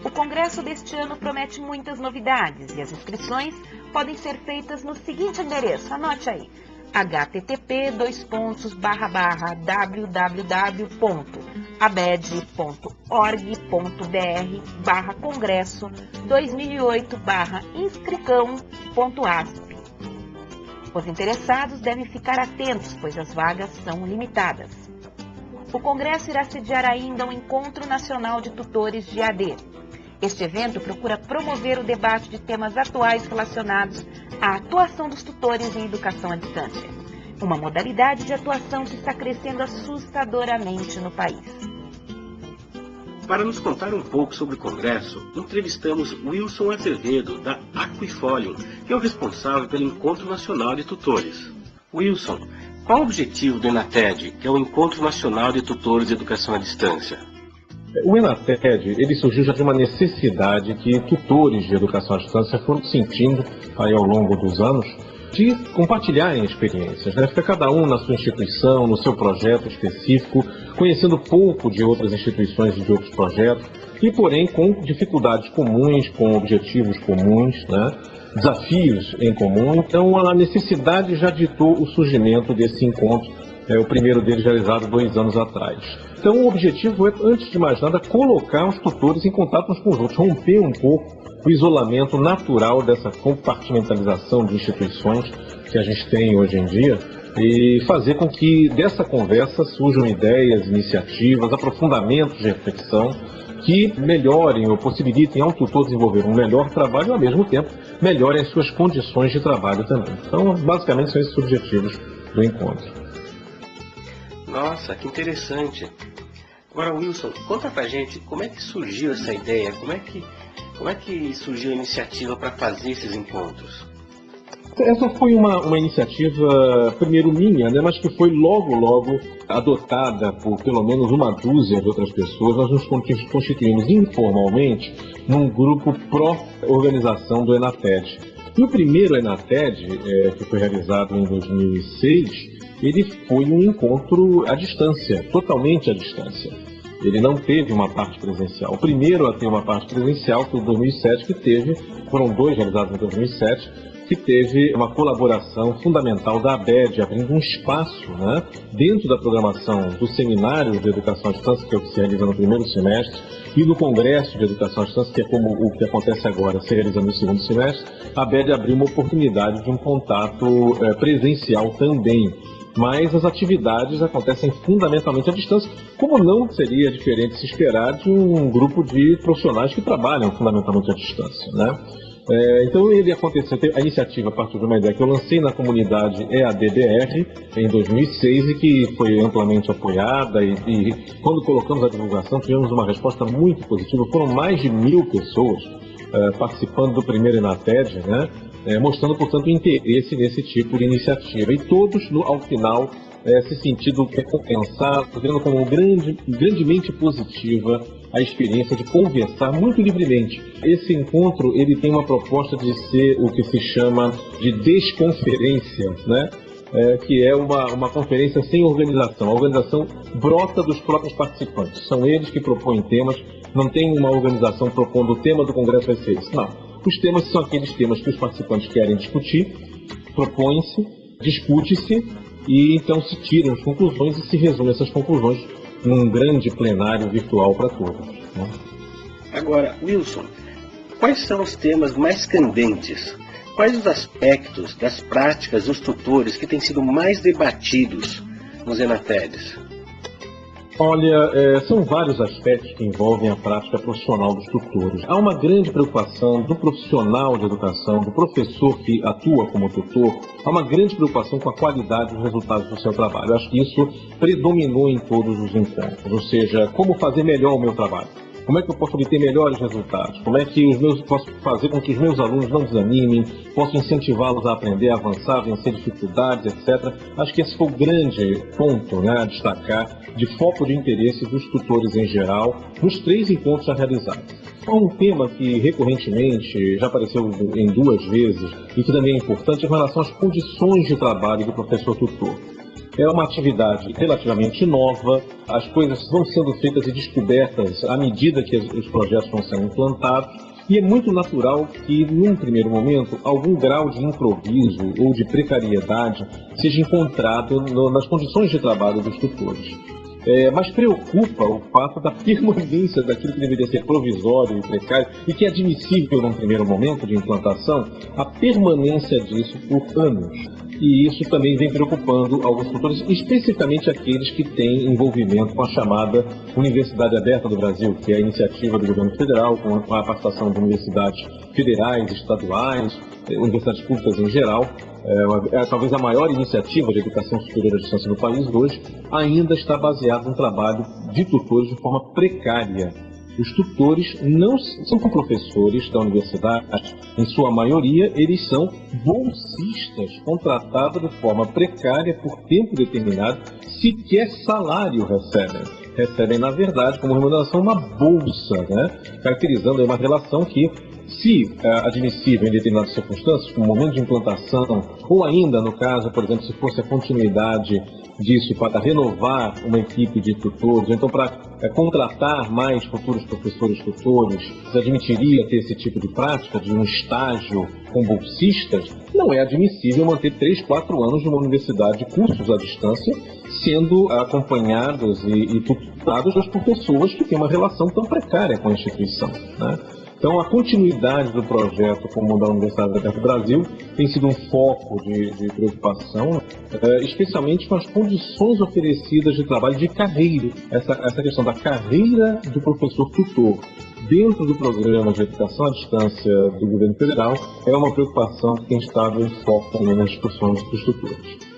O congresso deste ano promete muitas novidades e as inscrições podem ser feitas no seguinte endereço, anote aí, http://www.abed.org.br/congresso 2008/inscricão.asp. Os interessados devem ficar atentos, pois as vagas são limitadas. O congresso irá sediar ainda um Encontro Nacional de Tutores de AD. Este evento procura promover o debate de temas atuais relacionados à atuação dos tutores em educação à distância, uma modalidade de atuação que está crescendo assustadoramente no país. Para nos contar um pouco sobre o congresso, entrevistamos Wilson Azevedo, da Aquifolium, que é o responsável pelo Encontro Nacional de Tutores. Wilson, qual o objetivo do ENATED, que é o Encontro Nacional de Tutores de Educação à Distância? O ENATED, ele surgiu já de uma necessidade que tutores de educação à distância foram sentindo aí ao longo dos anos de compartilharem experiências, né? Fica cada um na sua instituição, no seu projeto específico, conhecendo pouco de outras instituições e de outros projetos, e porém com dificuldades comuns, com objetivos comuns, né? Desafios em comum. Então a necessidade já ditou o surgimento desse encontro, o primeiro deles realizado 2 anos atrás. Então o objetivo é, antes de mais nada, colocar os tutores em contato uns com os outros, romper um pouco o isolamento natural dessa compartimentalização de instituições que a gente tem hoje em dia e fazer com que dessa conversa surjam ideias, iniciativas, aprofundamentos de reflexão que melhorem ou possibilitem ao tutor desenvolver um melhor trabalho e, ao mesmo tempo, melhorem as suas condições de trabalho também. Então, basicamente, são esses objetivos do encontro. Nossa, que interessante. Agora, Wilson, conta pra gente como é que surgiu essa ideia, como é que surgiu a iniciativa para fazer esses encontros? Essa foi uma iniciativa, primeiro minha, né, mas que foi logo adotada por pelo menos uma dúzia de outras pessoas. Nós nos constituímos informalmente num grupo pró-organização do ENATED. E o primeiro ENATED, que foi realizado em 2006, ele foi um encontro à distância, totalmente à distância. Ele não teve uma parte presencial. O primeiro a ter uma parte presencial foi o 2007, foram 2 realizados em 2007, que teve uma colaboração fundamental da ABED, abrindo um espaço, né, dentro da programação do Seminário de Educação à Distância, que é o que se realiza no primeiro semestre, e do Congresso de Educação à Distância, que é como o que acontece agora, se realiza no segundo semestre. A ABED abriu uma oportunidade de um contato presencial também. Mas as atividades acontecem fundamentalmente à distância, como não seria diferente se esperar de um grupo de profissionais que trabalham fundamentalmente à distância, né? Então ele aconteceu, a iniciativa a partir de uma ideia que eu lancei na comunidade EADBR em 2006 e que foi amplamente apoiada e quando colocamos a divulgação tivemos uma resposta muito positiva. Foram mais de 1000 pessoas participando do primeiro ENATED, né? Mostrando, portanto, interesse nesse tipo de iniciativa. E todos, ao final, se sentindo recompensados, vendo como grandemente positiva a experiência de conversar muito livremente. Esse encontro ele tem uma proposta de ser o que se chama de desconferência, né? Que é uma conferência sem organização. A organização brota dos próprios participantes. São eles que propõem temas, não tem uma organização propondo o tema do congresso vai ser esse. Não. Os temas são aqueles temas que os participantes querem discutir, propõe-se, discute-se e então se tiram as conclusões e se resumem essas conclusões num grande plenário virtual para todos, né? Agora, Wilson, quais são os temas mais candentes? Quais os aspectos das práticas dos tutores que têm sido mais debatidos nos ENATEDs? Olha, são vários aspectos que envolvem a prática profissional dos tutores. Há uma grande preocupação do profissional de educação, do professor que atua como tutor, há uma grande preocupação com a qualidade dos resultados do seu trabalho. Eu acho que isso predominou em todos os encontros, ou seja, como fazer melhor o meu trabalho. Como é que eu posso obter melhores resultados? Como é que posso fazer com que os meus alunos não desanimem? Posso incentivá-los a aprender, a avançar, a vencer dificuldades, etc. Acho que esse foi o grande ponto, né, a destacar de foco de interesse dos tutores em geral, nos 3 encontros já realizados. Há um tema que recorrentemente já apareceu em 2 vezes e que também é importante em relação às condições de trabalho do professor tutor. É uma atividade relativamente nova, as coisas vão sendo feitas e descobertas à medida que os projetos vão sendo implantados, e é muito natural que, num primeiro momento, algum grau de improviso ou de precariedade seja encontrado nas condições de trabalho dos tutores. Mas preocupa o fato da permanência daquilo que deveria ser provisório e precário e que é admissível num primeiro momento de implantação, a permanência disso por anos. E isso também vem preocupando alguns tutores, especificamente aqueles que têm envolvimento com a chamada Universidade Aberta do Brasil, que é a iniciativa do governo federal, com a participação de universidades federais, estaduais, universidades públicas em geral. Talvez a maior iniciativa de educação superior à distância no país hoje, ainda está baseada no trabalho de tutores de forma precária. Os tutores não são professores da universidade, em sua maioria eles são bolsistas, contratados de forma precária por tempo determinado, sequer salário recebem. Recebem, na verdade, como remuneração, uma bolsa, né? Caracterizando uma relação que, se admissível em determinadas circunstâncias, como momento de implantação, ou ainda, no caso, por exemplo, se fosse a continuidade disso para renovar uma equipe de tutores, ou então para contratar mais futuros professores tutores, se admitiria ter esse tipo de prática, de um estágio com bolsistas, não é admissível manter 3, 4 anos numa universidade de cursos à distância, sendo acompanhados e tutelados por pessoas que têm uma relação tão precária com a instituição, né? Então, a continuidade do projeto como da Universidade Aberta do Brasil tem sido um foco de preocupação, especialmente com as condições oferecidas de trabalho de carreira. Essa questão da carreira do professor tutor dentro do programa de educação à distância do governo federal é uma preocupação que tem estado em foco nas discussões dos tutores.